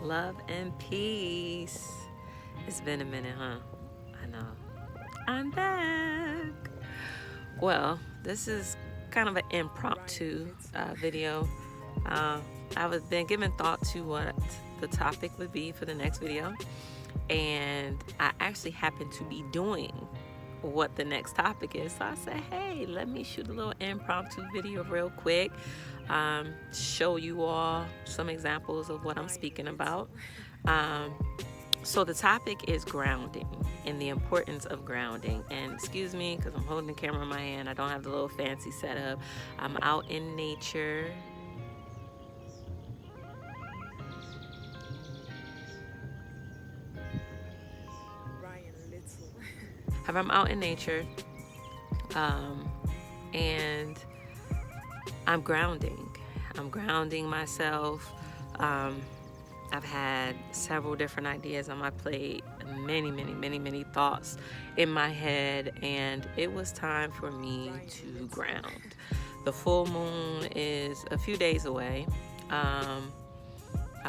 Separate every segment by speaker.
Speaker 1: Love and peace. It's been a minute, huh? I know. I'm back. Well, this is kind of an impromptu video. I've been giving thought to what the topic would be for the next video, and I actually happen to be doing what the next topic is. So I said, hey, let me shoot a little impromptu video real quick, show you all some examples of what I'm speaking about. So the topic is grounding and the importance of grounding. And excuse me, because I'm holding the camera in my hand. I don't have the little fancy setup. I'm out in nature. I'm out in nature, and I'm grounding. I'm grounding myself. I've had several different ideas on my plate, many thoughts in my head, and it was time for me to ground. The full moon is a few days away. I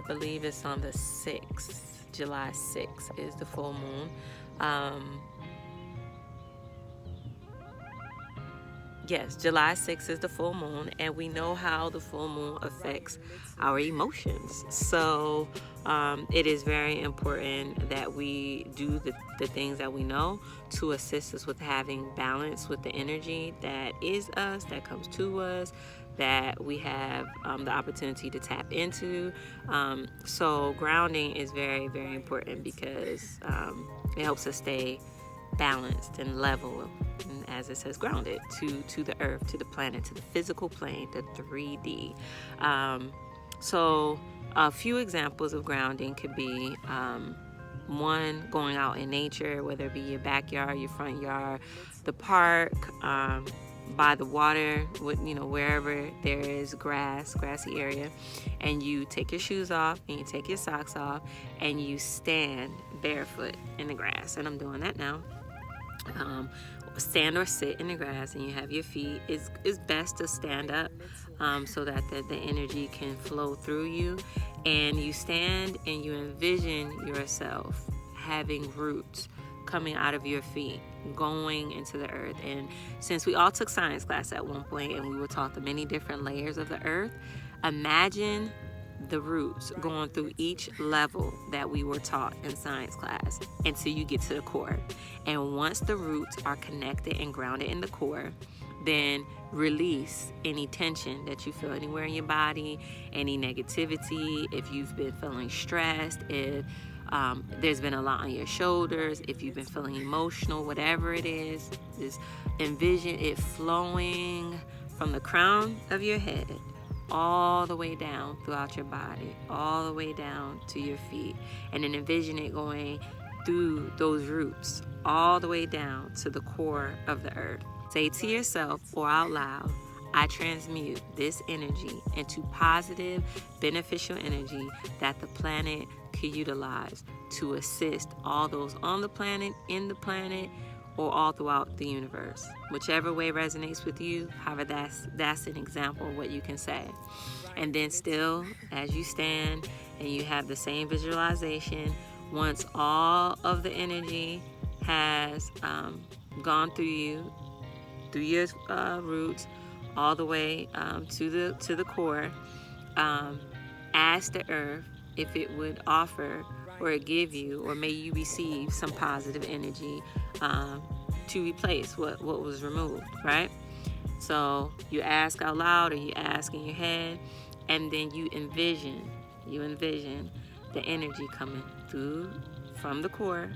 Speaker 1: believe it's on the 6th. July 6th is the full moon. Yes, July 6th is the full moon, and we know how the full moon affects our emotions. So it is very important that we do the things that we know to assist us with having balance with the energy that is us, that comes to us, that we have the opportunity to tap into. So grounding is very important because it helps us stay balanced and level, and as it says, grounded to the earth, to the planet, to the physical plane, the 3D. So a few examples of grounding could be one, going out in nature, whether it be your backyard, your front yard, the park, by the water, wherever there is grassy area, and you take your shoes off and you take your socks off and you stand barefoot in the grass. And I'm doing that now. Stand or sit in the grass, and you have your feet. It's best to stand up so that the energy can flow through you. And you stand and you envision yourself having roots coming out of your feet, going into the earth. And since we all took science class at one point and we were taught the many different layers of the earth, imagine the roots going through each level that we were taught in science class until you get to the core. And once the roots are connected and grounded in the core, then release any tension that you feel anywhere in your body, any negativity, if you've been feeling stressed, if there's been a lot on your shoulders, if you've been feeling emotional, whatever it is, just envision it flowing from the crown of your head all the way down throughout your body, all the way down to your feet, and then envision it going through those roots all the way down to the core of the earth. Say to yourself or out loud, I transmute this energy into positive, beneficial energy that the planet could utilize to assist all those on the planet, in the planet, or all throughout the universe. Whichever way resonates with you, however, that's an example of what you can say. And then still, as you stand and you have the same visualization, once all of the energy has gone through you, through your roots, all the way to the core, ask the earth if it would offer or give you, or may you receive some positive energy to replace what was removed, right? So you ask out loud, or you ask in your head, and then you envision the energy coming through from the core,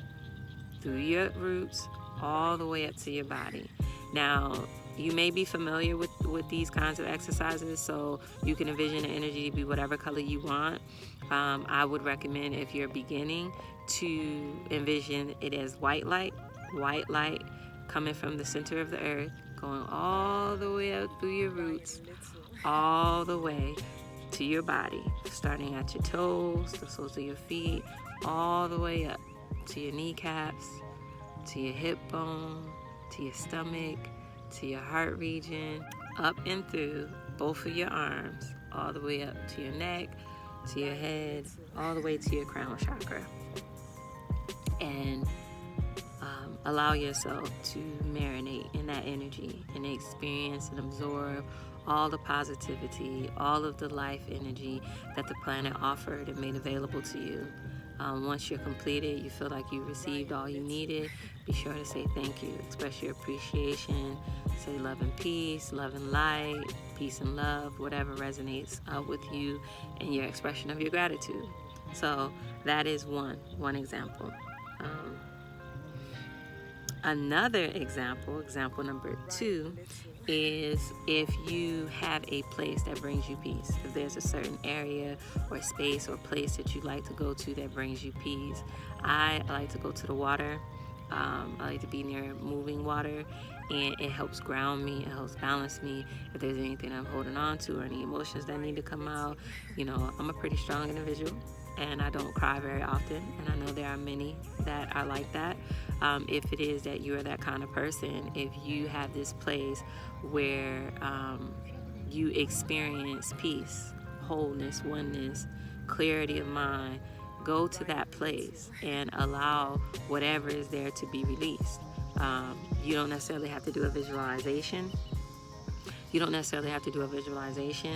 Speaker 1: through your roots, all the way up to your body. Now, you may be familiar with these kinds of exercises, so you can envision the energy to be whatever color you want. I would recommend, if you're beginning, to envision it as white light coming from the center of the earth, going all the way up through your roots, all the way to your body, starting at your toes, the soles of your feet, all the way up to your kneecaps, to your hip bone, to your stomach, to your heart region, up and through both of your arms, all the way up to your neck, to your head, all the way to your crown chakra. And allow yourself to marinate in that energy and experience and absorb all the positivity, all of the life energy that the planet offered and made available to you. Once you're completed, you feel like you received all you needed, be sure to say thank you. Express your appreciation. Say love and peace, love and light, peace and love, whatever resonates with you and your expression of your gratitude. So that is one example. Another example number 2, is if you have a place that brings you peace. If there's a certain area or space or place that you like to go to that brings you peace. I like to go to the water. I like to be near moving water, and it helps ground me, it helps balance me. If there's anything I'm holding on to or any emotions that need to come out, I'm a pretty strong individual, and I don't cry very often, and I know there are many that are like that. If it is that you're that kind of person, if you have this place where you experience peace, wholeness, oneness, clarity of mind, go to that place and allow whatever is there to be released. You don't necessarily have to do a visualization.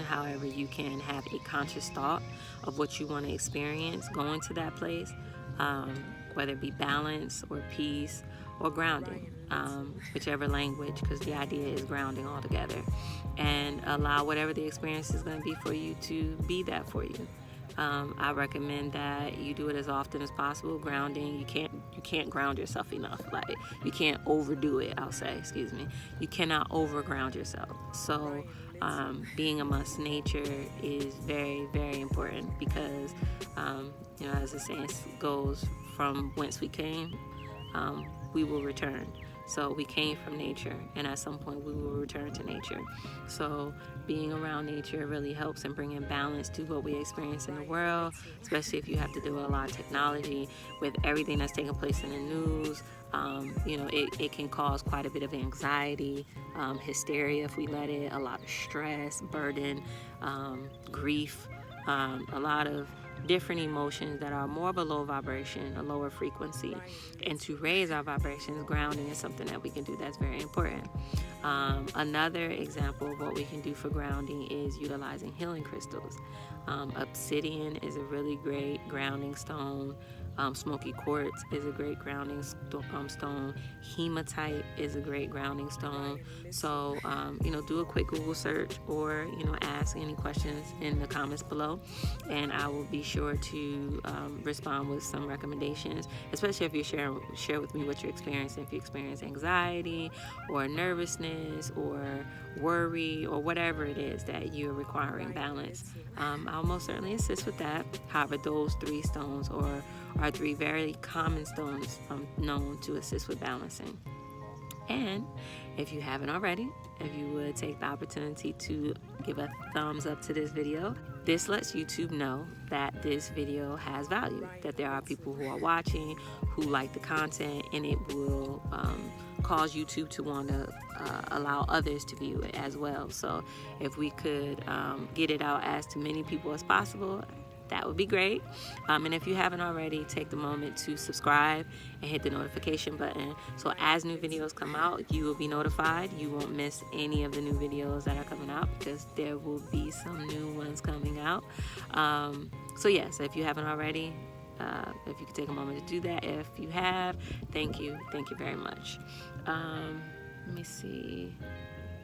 Speaker 1: However, you can have a conscious thought of what you want to experience going to that place, whether it be balance or peace or grounding, whichever language, because the idea is grounding altogether. And allow whatever the experience is going to be for you to be that for you. I recommend that you do it as often as possible. Grounding, you can't ground yourself enough. Like, you can't overdo it, you cannot overground yourself. So being amongst nature is very, very important, because as the saying goes, from whence we came, we will return. So we came from nature, and at some point we will return to nature. So being around nature really helps in bringing balance to what we experience in the world, especially if you have to do a lot of technology with everything that's taking place in the news. It can cause quite a bit of anxiety, hysteria if we let it, a lot of stress, burden, grief, a lot of different emotions that are more of a low vibration, a lower frequency. And to raise our vibrations, grounding is something that we can do that's very important. Another example of what we can do for grounding is utilizing healing crystals. Obsidian is a really great grounding stone. Smokey Quartz is a great grounding stone. Hematite is a great grounding stone. So, do a quick Google search, or, ask any questions in the comments below, and I will be sure to respond with some recommendations, especially if you share with me what you're experiencing. If you experience anxiety or nervousness or worry or whatever it is that you're requiring balance, I'll most certainly assist with that. However, those 3 stones are 3 very common stones known to assist with balancing. And if you haven't already, if you would take the opportunity to give a thumbs up to this video, this lets YouTube know that this video has value, that there are people who are watching, who like the content, and it will cause YouTube to want to allow others to view it as well. So if we could get it out as to many people as possible, that would be great. And if you haven't already, take the moment to subscribe and hit the notification button, so as new videos come out, you will be notified. You won't miss any of the new videos that are coming out, because there will be some new ones coming out. So if you haven't already, if you could take a moment to do that. If you have, thank you very much. Let me see.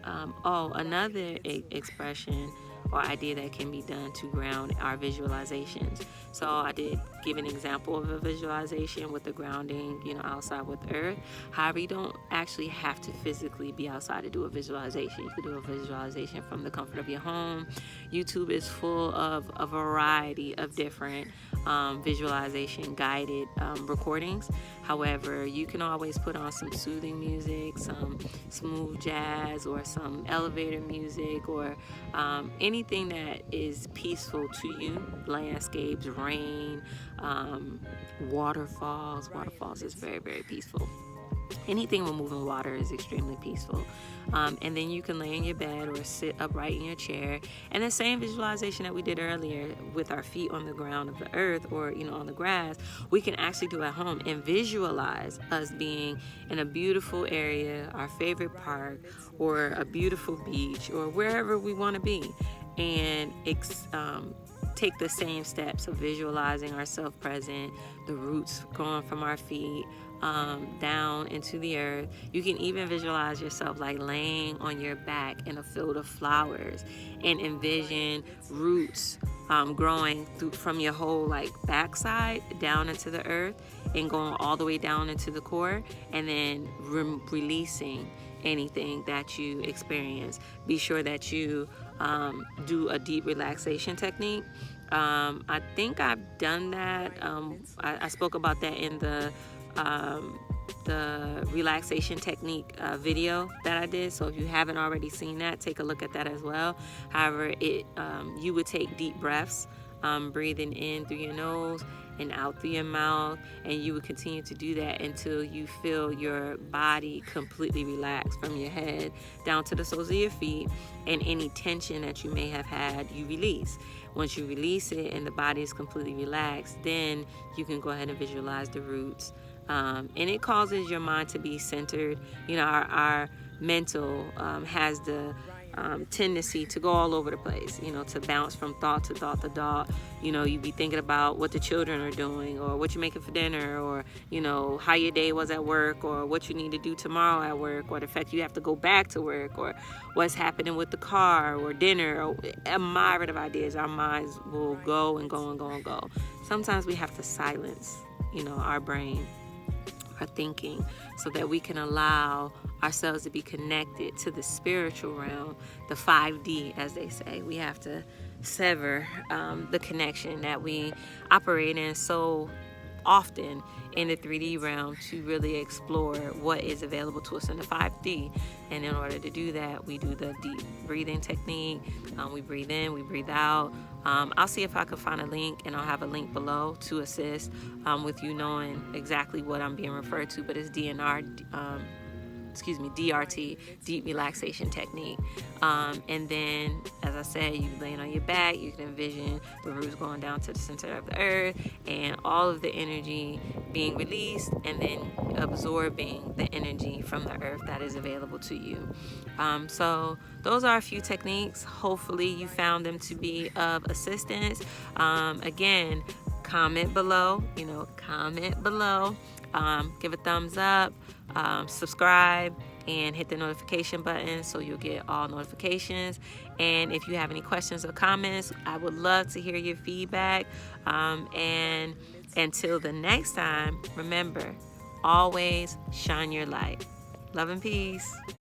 Speaker 1: Another expression or idea that can be done to ground our visualizations. So I did give an example of a visualization with the grounding, outside with the earth. However, you don't actually have to physically be outside to do a visualization. You can do a visualization from the comfort of your home. YouTube is full of a variety of different visualization guided recordings. However, you can always put on some soothing music, some smooth jazz, or some elevator music, or anything that is peaceful to you. Landscapes, rain, waterfalls. Waterfalls is very, very peaceful. Anything with moving water is extremely peaceful. And then you can lay in your bed or sit upright in your chair. And the same visualization that we did earlier with our feet on the ground of the earth or, on the grass, we can actually do at home and visualize us being in a beautiful area, our favorite park, or a beautiful beach, or wherever we want to be. And take the same steps of visualizing ourselves present, the roots going from our feet down into the earth. You can even visualize yourself like laying on your back in a field of flowers and envision roots growing from your whole backside down into the earth and going all the way down into the core, and then releasing anything that you experience. Be sure that you do a deep relaxation technique. I think I've done that. I spoke about that in the relaxation technique video that I did. So if you haven't already seen that, take a look at that as well. However, you would take deep breaths, breathing in through your nose and out through your mouth, and you would continue to do that until you feel your body completely relax from your head down to the soles of your feet, and any tension that you may have had, you release. Once you release it and the body is completely relaxed, then you can go ahead and visualize the roots. And it causes your mind to be centered. Our mental has the tendency to go all over the place, to bounce from thought to thought to thought. You be thinking about what the children are doing, or what you're making for dinner, or how your day was at work, or what you need to do tomorrow at work, or the fact you have to go back to work, or what's happening with the car or dinner, or a myriad of ideas. Our minds will go and go and go and go. Sometimes we have to silence our brain, our thinking, so that we can allow ourselves to be connected to the spiritual realm, the 5D, as they say. We have to sever the connection that we operate in so often in the 3D realm to really explore what is available to us in the 5D. And in order to do that, we do the deep breathing technique. We breathe in, we breathe out. I'll see if I can find a link, and I'll have a link below to assist with you knowing exactly what I'm being referred to, but it's DRT, deep relaxation technique. And then, as I said, you laying on your back, you can envision the roots going down to the center of the earth and all of the energy being released, and then absorbing the energy from the earth that is available to you. So those are a few techniques. Hopefully you found them to be of assistance. Again, comment below, give a thumbs up, subscribe, and hit the notification button so you'll get all notifications. And if you have any questions or comments, I would love to hear your feedback. And until the next time, remember, always shine your light. Love and peace.